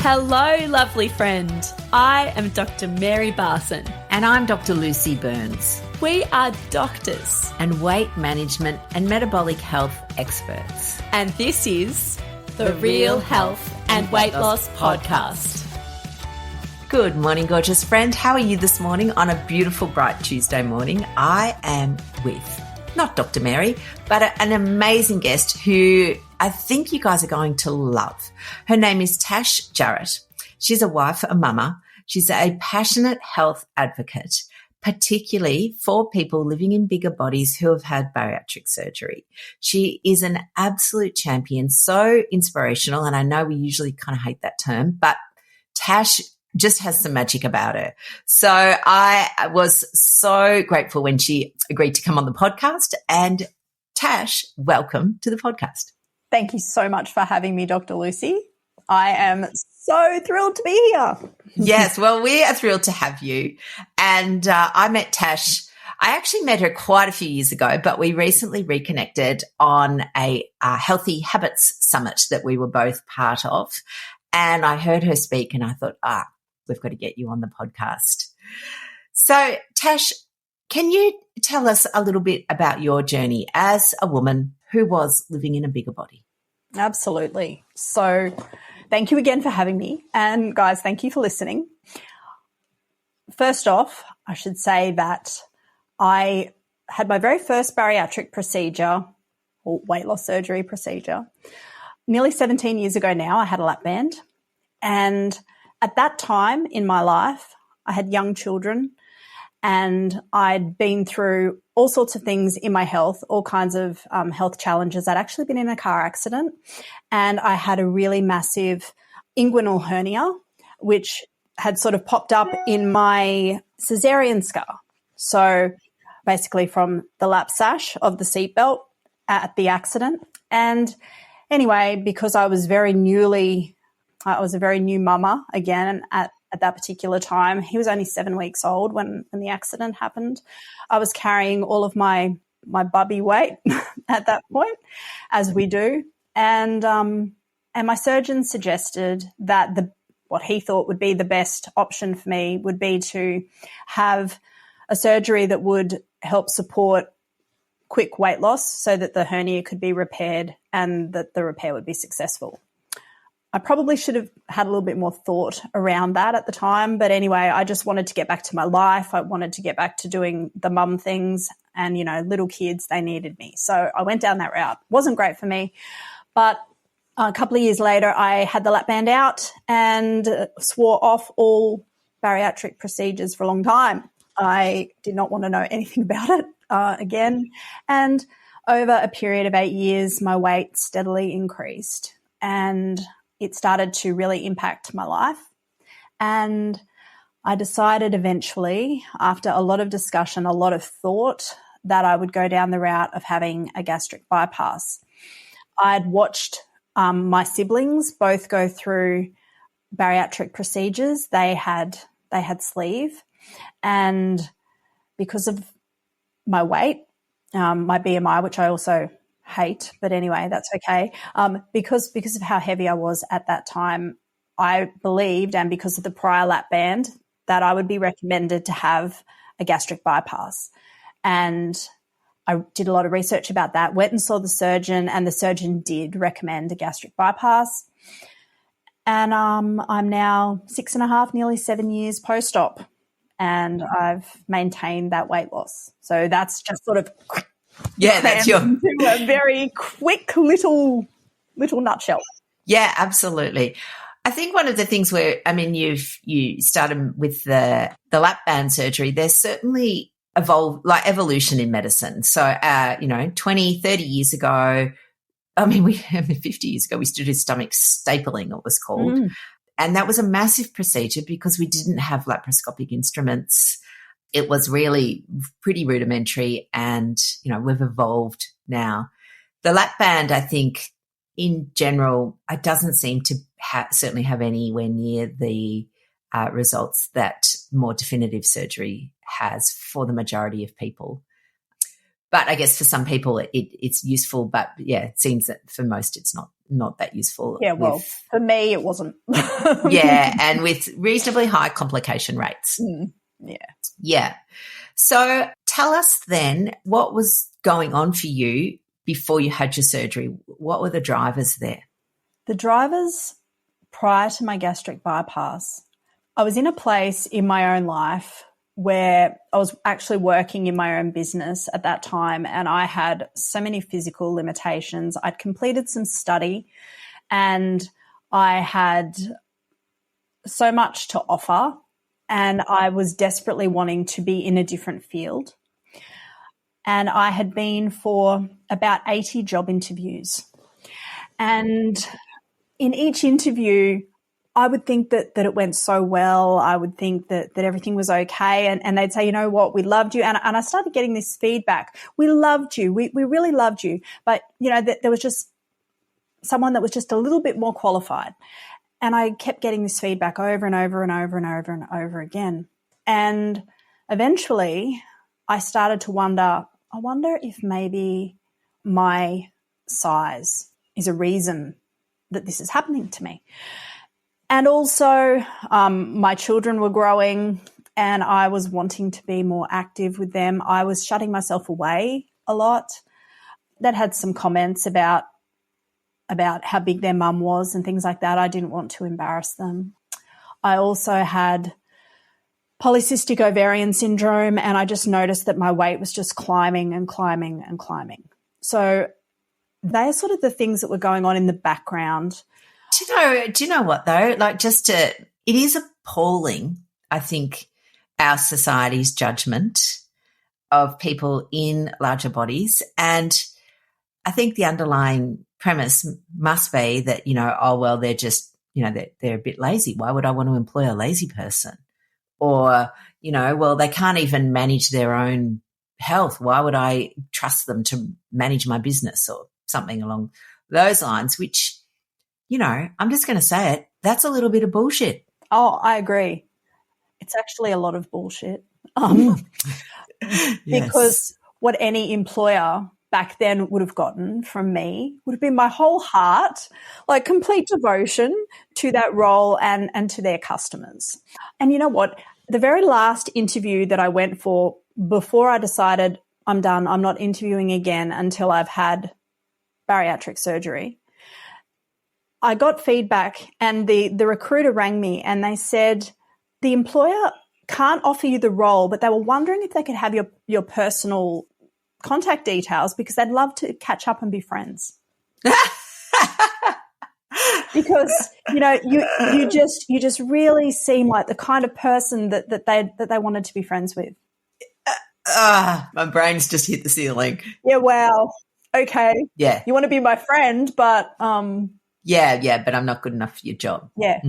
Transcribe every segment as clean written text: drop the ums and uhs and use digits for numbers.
Hello, lovely friend. I am Dr. Mary Barson. And I'm Dr. Lucy Burns. We are doctors and weight management and metabolic health experts. and this is the Real Health and Weight Loss Podcast. Good morning, gorgeous friend. How are you this morning on a beautiful, bright Tuesday morning? I am with, not Dr. Mary, but an amazing guest who I think you guys are going to love. Her name is Tash Jarrett. She's a wife, a mama. She's a passionate health advocate, particularly for people living in bigger bodies who have had bariatric surgery. She is an absolute champion, so inspirational. And I know we usually kind of hate that term, but Tash just has some magic about her. So I was so grateful when she agreed to come on the podcast. And Tash, welcome to the podcast. Thank you so much for having me, Dr. Lucy. I am so thrilled to be here. Yes, well, we are thrilled to have you. And I met Tash. I actually met her quite a few years ago, but we recently reconnected on a Healthy Habits Summit that we were both part of. And I heard her speak and I thought, we've got to get you on the podcast. So, Tash, can you tell us a little bit about your journey as a woman who was living in a bigger body? Absolutely. So thank you again for having me. And guys, thank you for listening. First off, I should say that I had my very first bariatric procedure or weight loss surgery procedure nearly 17 years ago now. I had a lap band. And at that time in my life, I had young children and I'd been through all sorts of things in my health, all kinds of health challenges. I'd actually been in a car accident and I had a really massive inguinal hernia, which had sort of popped up in my cesarean scar. So basically from the lap sash of the seatbelt at the accident. And anyway, because I was a very new mama again at that particular time. He was only 7 weeks old when the accident happened. I was carrying all of my bubby weight at that point, as we do. And my surgeon suggested that what he thought would be the best option for me would be to have a surgery that would help support quick weight loss so that the hernia could be repaired and that the repair would be successful. I probably should have had a little bit more thought around that at the time. But anyway, I just wanted to get back to my life. I wanted to get back to doing the mum things and, little kids, they needed me. So I went down that route. Wasn't great for me. But a couple of years later, I had the lap band out and swore off all bariatric procedures for a long time. I did not want to know anything about it again. And over a period of 8 years, my weight steadily increased and it started to really impact my life. And I decided eventually, after a lot of discussion, a lot of thought, that I would go down the route of having a gastric bypass. I'd watched my siblings both go through bariatric procedures. They had sleeve. And because of my weight, my BMI, which I also hate, but anyway, that's okay. Because of how heavy I was at that time, I believed, and because of the prior lap band, that I would be recommended to have a gastric bypass. And I did a lot of research about that, went and saw the surgeon, and the surgeon did recommend a gastric bypass. And I'm now 6.5, nearly 7 years post-op, and I've maintained that weight loss. So that's just sort of that's your a very quick little nutshell. Yeah, absolutely. I think one of the things you started with the lap band surgery. There's certainly evolution in medicine. So 20, 30 years ago, 50 years ago, we used to do stomach stapling, it was called. And that was a massive procedure because we didn't have laparoscopic instruments. It was really pretty rudimentary and, we've evolved now. The lap band, I think, in general, it doesn't seem to certainly have anywhere near the results that more definitive surgery has for the majority of people. But I guess for some people it's useful, but yeah, it seems that for most it's not that useful. Yeah, well, for me, it wasn't. Yeah, and with reasonably high complication rates. Yeah. Yeah. So tell us then, what was going on for you before you had your surgery? What were the drivers there? The drivers prior to my gastric bypass, I was in a place in my own life where I was actually working in my own business at that time, and I had so many physical limitations. I'd completed some study and I had so much to offer, and I was desperately wanting to be in a different field. And I had been for about 80 job interviews. And in each interview, I would think that it went so well. I would think that everything was okay. And they'd say, you know what, we loved you. And I started getting this feedback. We loved you. We really loved you. But, you know, there was just someone that was just a little bit more qualified. And I kept getting this feedback over and over and over and over and over again. And eventually I started to wonder, I wonder if maybe my size is a reason that this is happening to me. And also my children were growing and I was wanting to be more active with them. I was shutting myself away a lot. That had some comments about how big their mum was and things like that. I didn't want to embarrass them. I also had polycystic ovarian syndrome, and I just noticed that my weight was just climbing and climbing and climbing. So they're sort of the things that were going on in the background. Do you know what though? Like it is appalling, I think, our society's judgment of people in larger bodies. And I think the underlying premise must be that, you know, oh, well, they're just, you know, they're a bit lazy. Why would I want to employ a lazy person? Or, you know, well, they can't even manage their own health. Why would I trust them to manage my business or something along those lines, which, you know, I'm just going to say it, that's a little bit of bullshit. Oh, I agree. It's actually a lot of bullshit. Because what any employer back then would have gotten from me would have been my whole heart, like complete devotion to that role and to their customers. And you know what? The very last interview that I went for before I decided I'm done, I'm not interviewing again until I've had bariatric surgery, I got feedback and the recruiter rang me and they said the employer can't offer you the role, but they were wondering if they could have your personal contact details because they'd love to catch up and be friends. Because, you know, you just really seem like the kind of person that they wanted to be friends with. My brain's just hit the ceiling. Yeah, well, okay. Yeah. You want to be my friend, but Yeah, but I'm not good enough for your job. Yeah.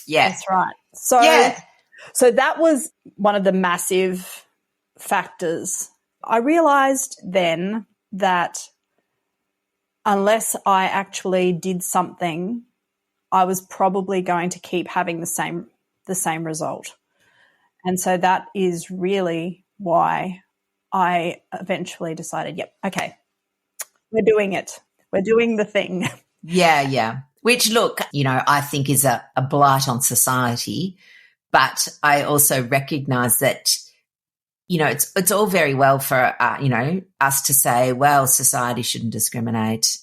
Yeah. That's right. So that was one of the massive factors. I realized then that unless I actually did something, I was probably going to keep having the same result. And so that is really why I eventually decided, yep, okay, we're doing it. We're doing the thing. Yeah. Which, look, you know, I think is a blight on society. But I also recognize that, you know, it's all very well for, you know, us to say, well, society shouldn't discriminate.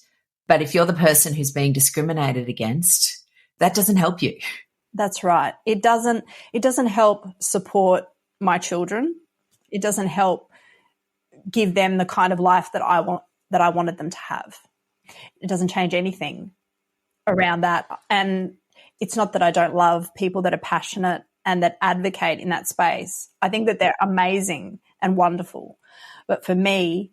But if you're the person who's being discriminated against, that doesn't help you. That's right. It doesn't help support my children. It doesn't help give them the kind of life that I wanted them to have. It doesn't change anything around that. And it's not that I don't love people that are passionate and that advocate in that space. I think that they're amazing and wonderful. But for me,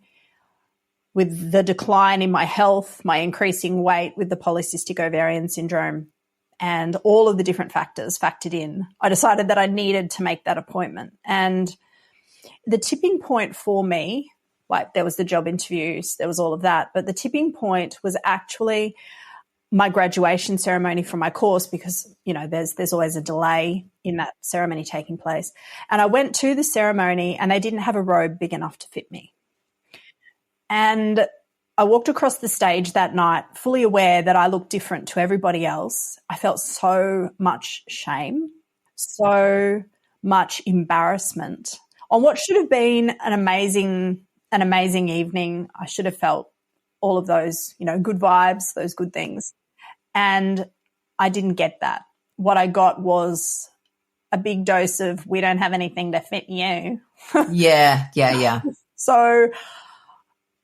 with the decline in my health, my increasing weight with the polycystic ovarian syndrome and all of the different factors factored in, I decided that I needed to make that appointment. And the tipping point for me, like there was the job interviews, there was all of that, but the tipping point was actually my graduation ceremony from my course because, you know, there's always a delay in that ceremony taking place. And I went to the ceremony and they didn't have a robe big enough to fit me. And I walked across the stage that night fully aware that I looked different to everybody else. I felt so much shame, so much embarrassment on what should have been an amazing evening. I should have felt all of those, good vibes, those good things. And I didn't get that. What I got was a big dose of, we don't have anything to fit you. Yeah. So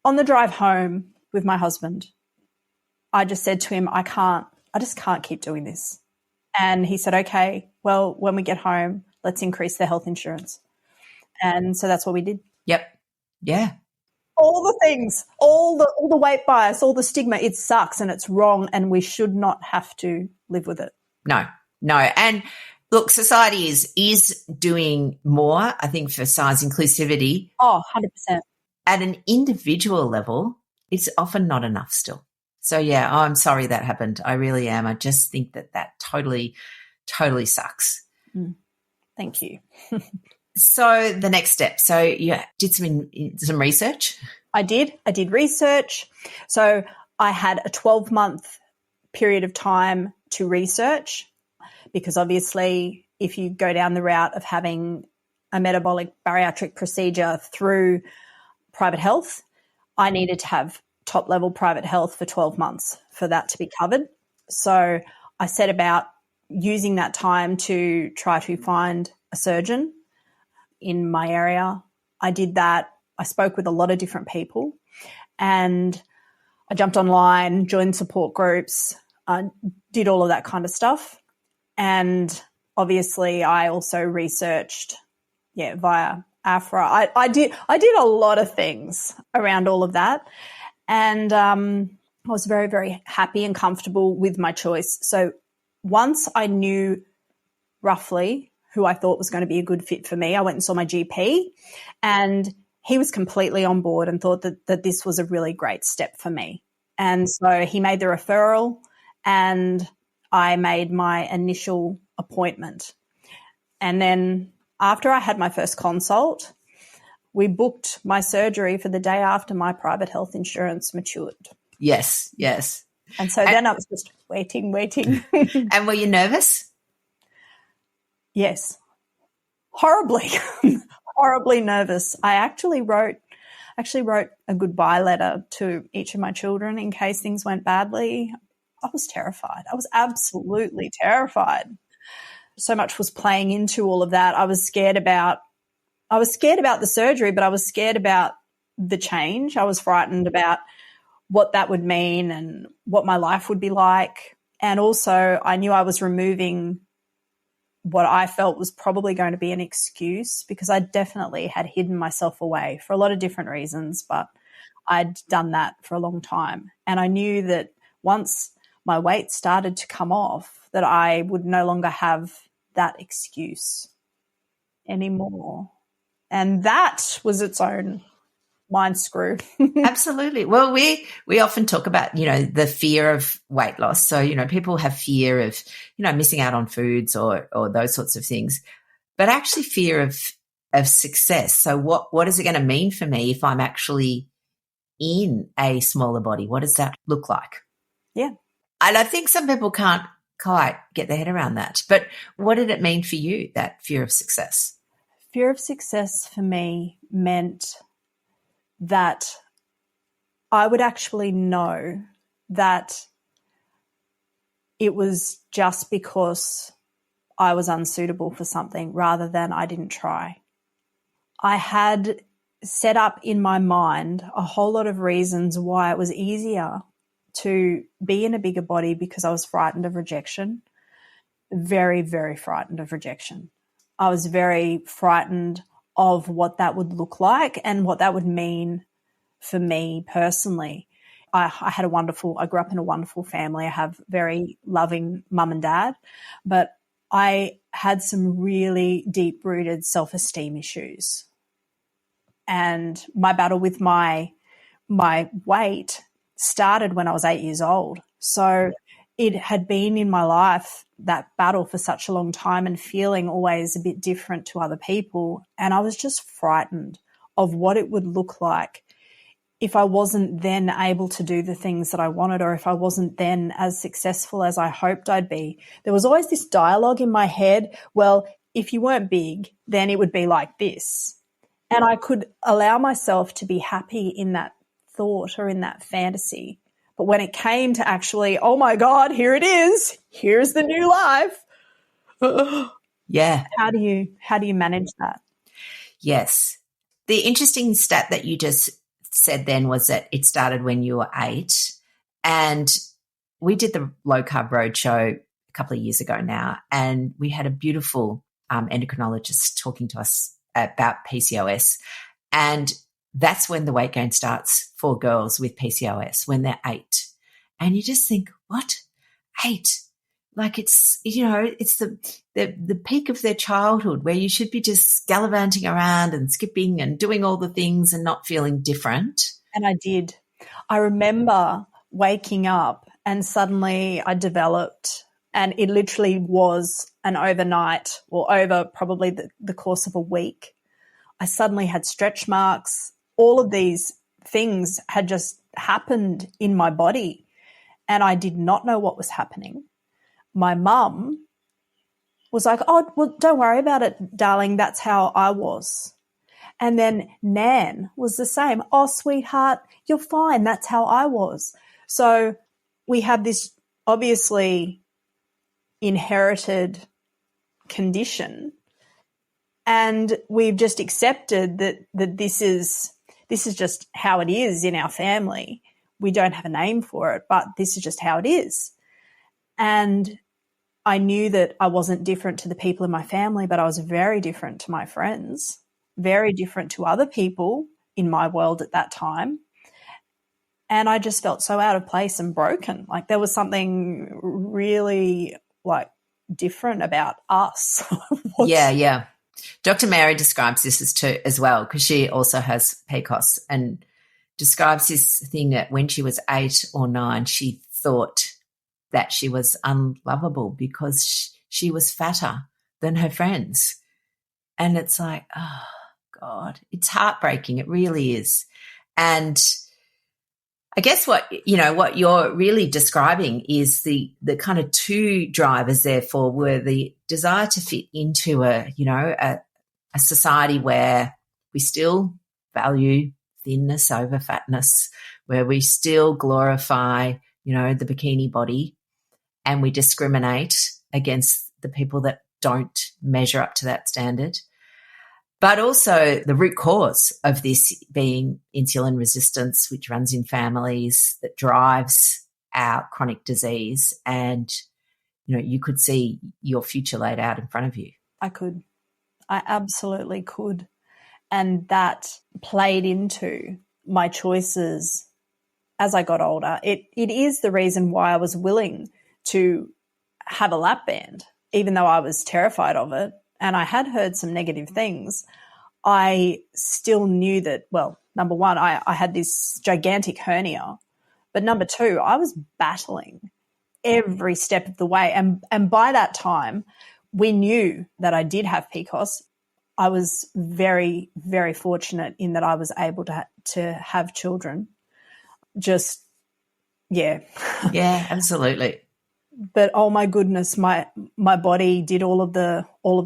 on the drive home with my husband, I just said to him, I just can't keep doing this. And he said, okay, well, when we get home, let's increase the health insurance. And so that's what we did. Yep. Yeah. All the things, all the weight bias, all the stigma, it sucks and it's wrong and we should not have to live with it. No. And look, society is doing more, I think, for size inclusivity. Oh, 100%. At an individual level, it's often not enough still. So, yeah, I'm sorry that happened. I really am. I just think that totally, totally sucks. Thank you. So the next step. So you did some research? I did research. So I had a 12-month period of time to research, because obviously if you go down the route of having a metabolic bariatric procedure through private health, I needed to have top-level private health for 12 months for that to be covered. So I set about using that time to try to find a surgeon in my area. I did that. I spoke with a lot of different people and I jumped online, joined support groups, did all of that kind of stuff. And obviously I also researched, via AFRA. I did a lot of things around all of that. And I was very, very happy and comfortable with my choice. So once I knew roughly who I thought was going to be a good fit for me, I went and saw my GP and he was completely on board and thought that this was a really great step for me. And so he made the referral and I made my initial appointment. And then after I had my first consult, we booked my surgery for the day after my private health insurance matured. Yes. And so then I was just waiting. And were you nervous? Yes, horribly nervous. I actually wrote a goodbye letter to each of my children in case things went badly. I was terrified. I was absolutely terrified. So much was playing into all of that. I was scared about the surgery, but I was scared about the change. I was frightened about what that would mean and what my life would be like. And also I knew I was removing what I felt was probably going to be an excuse, because I definitely had hidden myself away for a lot of different reasons, but I'd done that for a long time. And I knew that once my weight started to come off, that I would no longer have that excuse anymore. And that was its own mind screw. Absolutely. Well, we often talk about, the fear of weight loss. So, people have fear of, missing out on foods or those sorts of things, but actually fear of success. So what is it going to mean for me if I'm actually in a smaller body? What does that look like? Yeah. And I think some people can't quite get their head around that. But what did it mean for you, that fear of success? Fear of success for me meant that I would actually know that it was just because I was unsuitable for something rather than I didn't try. I had set up in my mind a whole lot of reasons why it was easier to be in a bigger body, because I was frightened of rejection, very, very frightened of rejection. I was very frightened of what that would look like and what that would mean for me personally. I grew up in a wonderful family. I have very loving mum and dad, but I had some really deep-rooted self-esteem issues. And my battle with my weight started when I was 8 years old. So it had been in my life, that battle, for such a long time, and feeling always a bit different to other people. And I was just frightened of what it would look like if I wasn't then able to do the things that I wanted, or if I wasn't then as successful as I hoped I'd be. There was always this dialogue in my head, well, if you weren't big, then it would be like this. And I could allow myself to be happy in that thought or in that fantasy. But when it came to actually, oh my God, here it is. Here's the new life. Yeah. How do you manage that? Yes. The interesting stat that you just said then was that it started when you were 8, and we did the Low Carb Roadshow a couple of years ago now, and we had a beautiful endocrinologist talking to us about PCOS, and that's when the weight gain starts for girls with PCOS, when they're 8. And you just think, what? 8? Like it's, it's the peak of their childhood where you should be just gallivanting around and skipping and doing all the things and not feeling different. And I did. I remember waking up and suddenly I developed, and it literally was an overnight, or over probably the course of a week. I suddenly had stretch marks. All of these things had just happened in my body, and I did not know what was happening. My mum was like, oh, well, don't worry about it, darling. That's how I was. And then Nan was the same. Oh, sweetheart, you're fine. That's how I was. So we have this obviously inherited condition, and we've just accepted that this is just how it is in our family. We don't have a name for it, but this is just how it is. And I knew that I wasn't different to the people in my family, but I was very different to my friends, very different to other people in my world at that time. And I just felt so out of place and broken. Like there was something really like different about us. Yeah. Dr. Mary describes this as well, because she also has PCOS, and describes this thing that when she was 8 or 9, she thought that she was unlovable because she was fatter than her friends. And it's like, oh, God, it's heartbreaking. It really is. And I guess what you're really describing is the kind of two drivers therefore were the desire to fit into a society where we still value thinness over fatness, where we still glorify, the bikini body, and we discriminate against the people that don't measure up to that standard. But also the root cause of this being insulin resistance, which runs in families, that drives our chronic disease. And, you could see your future laid out in front of you. I could. I absolutely could. And that played into my choices as I got older. It is the reason why I was willing to have a lap band, even though I was terrified of it. And I had heard some negative things. I still knew that, well, number one, I had this gigantic hernia. But number two, I was battling every step of the way. And by that time, we knew that I did have PCOS. I was very, very fortunate in that I was able to have children. Just, yeah. Yeah, absolutely. But oh my goodness, my body did all of the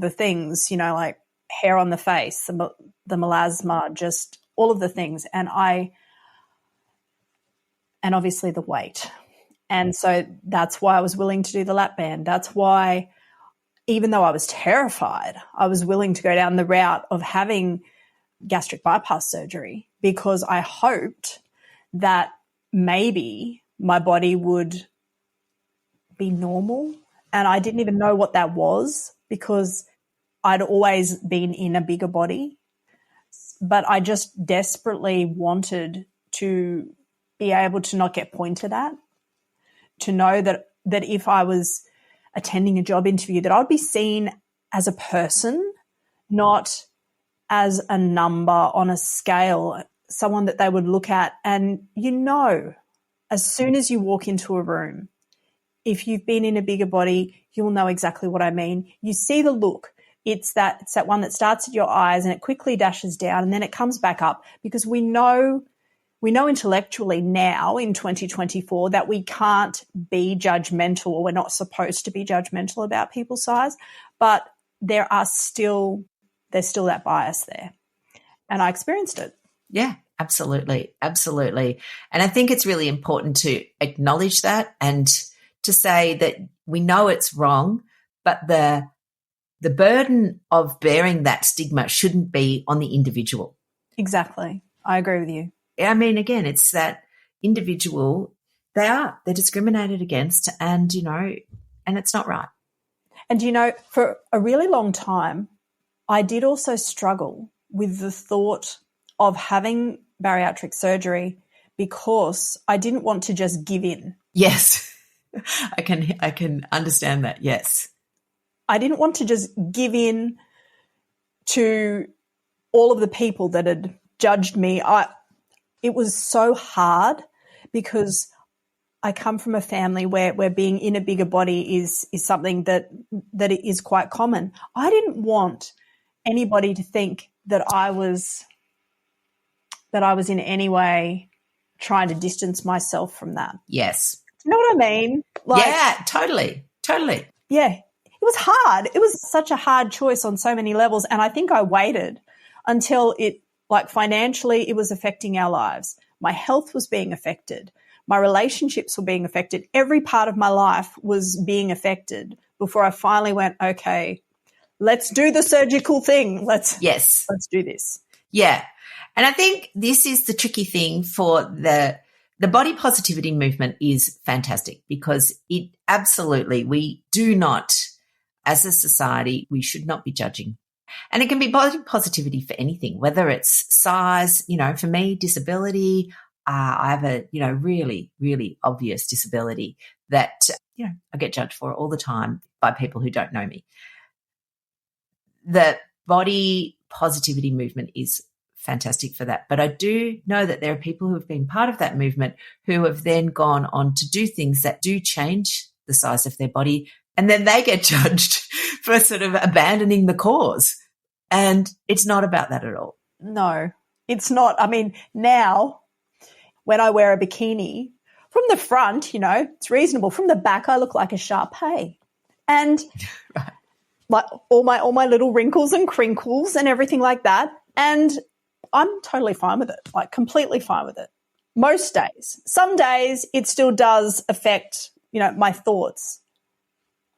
things, like hair on the face, the melasma, just all of the things, and obviously the weight. And so that's why I was willing to do the lap band. That's why, even though I was terrified, I was willing to go down the route of having gastric bypass surgery, because I hoped that maybe my body would be normal. And I didn't even know what that was, because I'd always been in a bigger body. But I just desperately wanted to be able to not get pointed at, to know that if I was attending a job interview, that I'd be seen as a person, not as a number on a scale, someone that they would look at. And as soon as you walk into a room, if you've been in a bigger body, you'll know exactly what I mean. You see the look. It's that one that starts at your eyes and it quickly dashes down and then it comes back up, because we know we know intellectually now in 2024 that we can't be judgmental, or we're not supposed to be judgmental about people's size, but there's still that bias there. And I experienced it. Yeah, absolutely. Absolutely. And I think it's really important to acknowledge that and to say that we know it's wrong, but the burden of bearing that stigma shouldn't be on the individual. Exactly. I agree with you. I mean, again, it's that individual, they're discriminated against, and, and it's not right. And, for a really long time, I did also struggle with the thought of having bariatric surgery because I didn't want to just give in. Yes, I can understand that, yes. I didn't want to just give in to all of the people that had judged me. It was so hard because I come from a family where being in a bigger body is something that it is quite common. I didn't want anybody to think that I was in any way trying to distance myself from that. Yes. Do you know what I mean? Yeah, totally. Yeah. It was hard. It was such a hard choice on so many levels. And I think I waited until financially it was affecting our lives. My health was being affected. My relationships were being affected. Every part of my life was being affected before I finally went, okay, let's do the surgical thing. Let's do this. Yeah. And I think this is the tricky thing for the body positivity movement is fantastic because it absolutely, we do not, as a society, we should not be judging. And it can be body positivity for anything, whether it's size, for me, disability. I have a, really, really obvious disability that, I get judged for all the time by people who don't know me. The body positivity movement is fantastic for that. But I do know that there are people who have been part of that movement who have then gone on to do things that do change the size of their body, and then they get judged for sort of abandoning the cause. And it's not about that at all. No, it's not. I mean, now when I wear a bikini, from the front, it's reasonable. From the back, I look like a Shar-Pei. And right. Like all my little wrinkles and crinkles and everything like that. And I'm totally fine with it, like completely fine with it. Most days. Some days it still does affect, my thoughts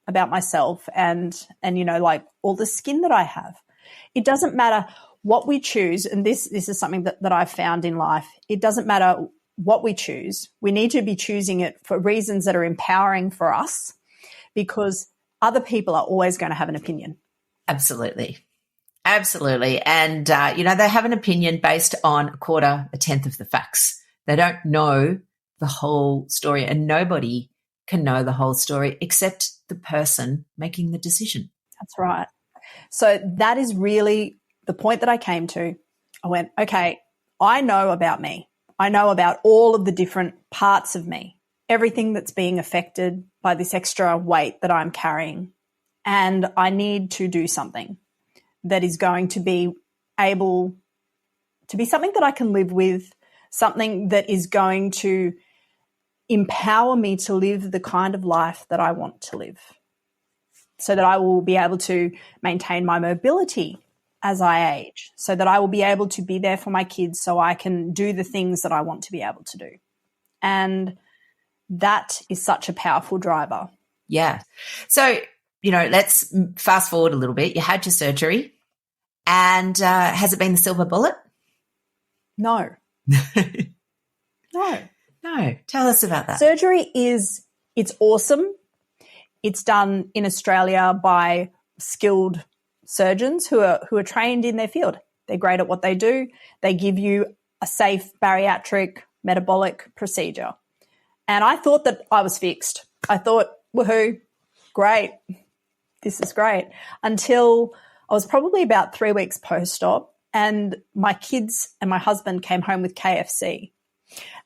about myself and like all the skin that I have. It doesn't matter what we choose, and this is something that I've found in life. It doesn't matter what we choose. We need to be choosing it for reasons that are empowering for us, because other people are always going to have an opinion. Absolutely. And, they have an opinion based on a tenth of the facts. They don't know the whole story, and nobody can know the whole story except the person making the decision. That's right. So that is really the point that I came to. I went, okay, I know about me. I know about all of the different parts of me, everything that's being affected by this extra weight that I'm carrying. And I need to do something that is going to be able to be something that I can live with, something that is going to empower me to live the kind of life that I want to live, so that I will be able to maintain my mobility as I age, so that I will be able to be there for my kids, so I can do the things that I want to be able to do. And that is such a powerful driver. Yeah. So, let's fast forward a little bit. You had your surgery, and has it been the silver bullet? No. No. Tell us about that. Surgery it's awesome. It's done in Australia by skilled surgeons who are trained in their field. They're great at what they do. They give you a safe bariatric metabolic procedure. And I thought that I was fixed. I thought, woohoo, great. This is great. Until I was probably about 3 weeks post-op, and my kids and my husband came home with KFC.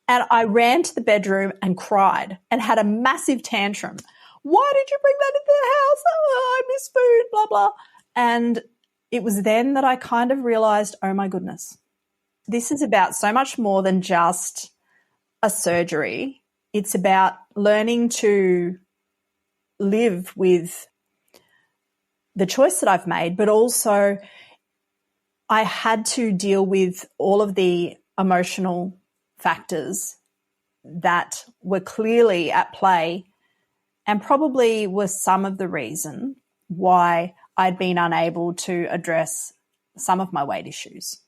And I ran to the bedroom and cried and had a massive tantrum. Why did you bring that into the house? Oh, I miss food, blah, blah. And it was then that I kind of realized, oh my goodness, this is about so much more than just a surgery. It's about learning to live with the choice that I've made, but also I had to deal with all of the emotional factors that were clearly at play and probably was some of the reason why I'd been unable to address some of my weight issues.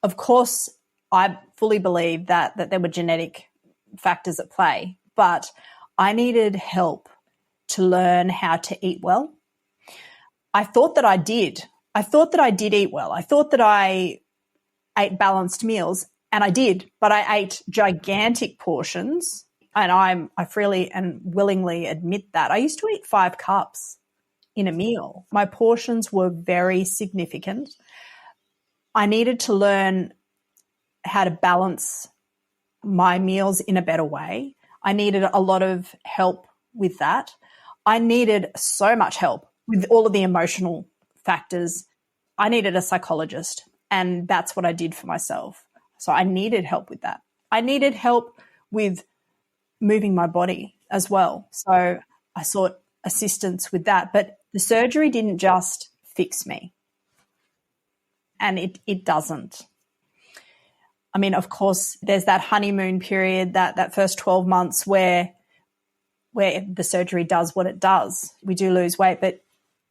Of course, I fully believe that there were genetic factors at play, but I needed help to learn how to eat well. I thought that I did. I thought that I did eat well. I thought that I ate balanced meals, and I did, but I ate gigantic portions, and I freely and willingly admit that. I used to eat 5 cups in a meal. My portions were very significant. I needed to learn how to balance my meals in a better way. I needed a lot of help with that. I needed so much help with all of the emotional factors. I needed a psychologist, and that's what I did for myself. So I needed help with that. I needed help with moving my body as well. So I sought assistance with that. But the surgery didn't just fix me, and it doesn't. I mean, of course, there's that honeymoon period, that first 12 months where the surgery does what it does. We do lose weight, but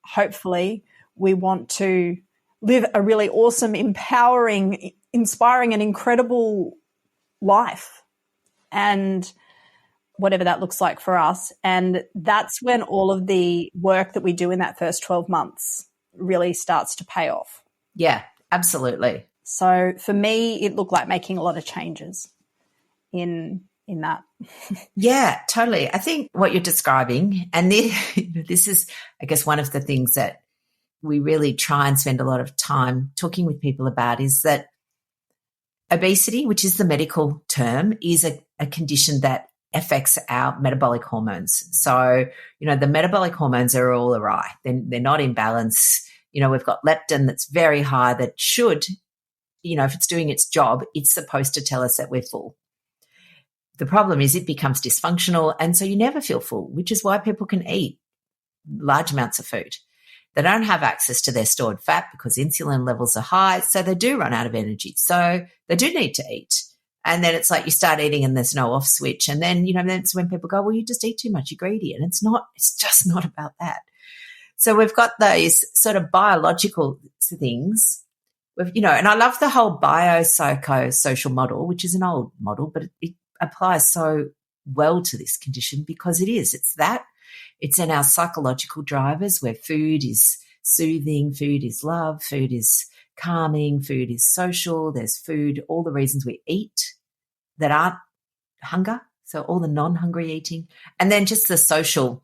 hopefully we want to live a really awesome, empowering, inspiring and incredible life, and whatever that looks like for us. And that's when all of the work that we do in that first 12 months really starts to pay off. Yeah, absolutely. So for me, it looked like making a lot of changes in that. Yeah, totally. I think what you're describing, and this is, I guess, one of the things that we really try and spend a lot of time talking with people about, is that obesity, which is the medical term, is a condition that affects our metabolic hormones. So, the metabolic hormones are all awry. They're not in balance. We've got leptin that's very high that should, if it's doing its job, it's supposed to tell us that we're full. The problem is it becomes dysfunctional, and so you never feel full, which is why people can eat large amounts of food. They don't have access to their stored fat because insulin levels are high, so they do run out of energy. So they do need to eat. And then it's like you start eating and there's no off switch. And then, that's when people go, well, you just eat too much, you're greedy. And it's just not about that. So we've got those sort of biological things. And I love the whole biopsychosocial model, which is an old model, but it applies so well to this condition because it's in our psychological drivers, where food is soothing, food is love, food is calming, food is social. There's food, all the reasons we eat that aren't hunger. So all the non-hungry eating, and then just the social,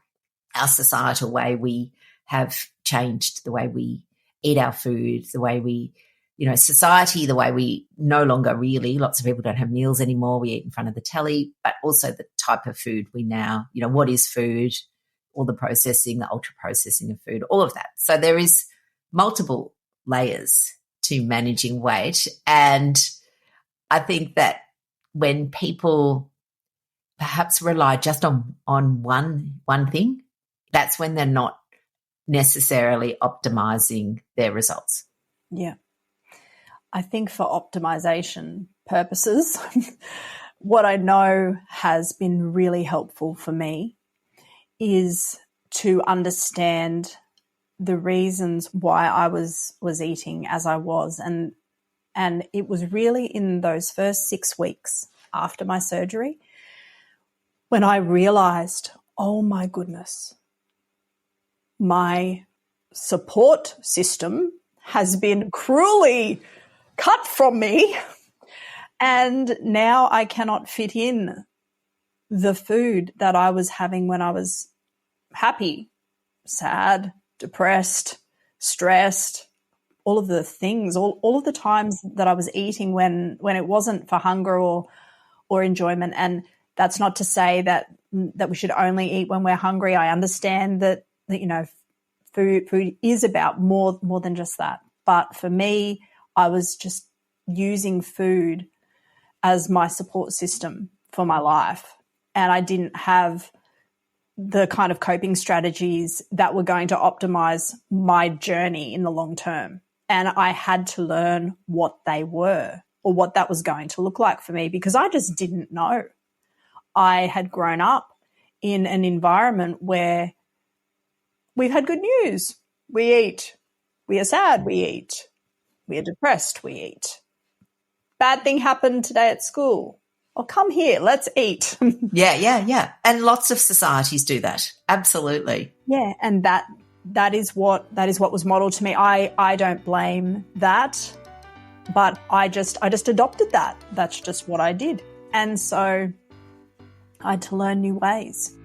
our societal way we have changed the way we eat our food, the way we, society, the way we no longer really, lots of people don't have meals anymore. We eat in front of the telly, but also the type of food we now, what is food, all the processing, the ultra processing of food, all of that. So there is multiple layers to managing weight. And I think that when people perhaps rely just on one thing, that's when they're not necessarily optimizing their results. Yeah. I think for optimization purposes, what I know has been really helpful for me is to understand the reasons why I was eating as I was. And it was really in those first 6 weeks after my surgery when I realized, oh my goodness, my support system has been cruelly cut from me, and now I cannot fit in the food that I was having when I was happy, sad, depressed, stressed, all of the things, all of the times that I was eating when it wasn't for hunger or enjoyment. And that's not to say that we should only eat when we're hungry. I understand that food is about more than just that. But for me, I was just using food as my support system for my life. And I didn't have the kind of coping strategies that were going to optimize my journey in the long term. And I had to learn what they were or what that was going to look like for me because I just didn't know. I had grown up in an environment where we've had good news. We eat. We are sad. We eat. We are depressed. We eat. Bad thing happened today at school. Oh, come here. Let's eat. Yeah. And lots of societies do that. Absolutely. Yeah, and that is what was modeled to me. I don't blame that, but I just adopted that. That's just what I did. And so I had to learn new ways.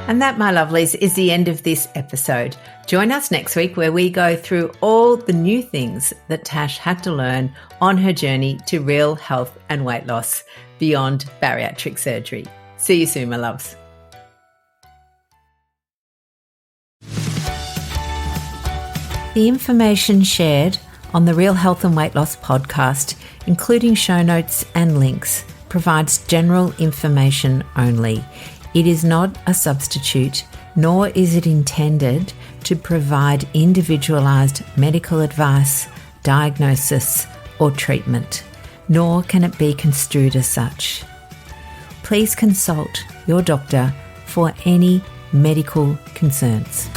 And that, my lovelies, is the end of this episode. Join us next week where we go through all the new things that Tash had to learn on her journey to real health and weight loss beyond bariatric surgery. See you soon, my loves. The information shared on the Real Health and Weight Loss podcast, including show notes and links, provides general information only. It is not a substitute, nor is it intended to provide individualised medical advice, diagnosis, or treatment, nor can it be construed as such. Please consult your doctor for any medical concerns.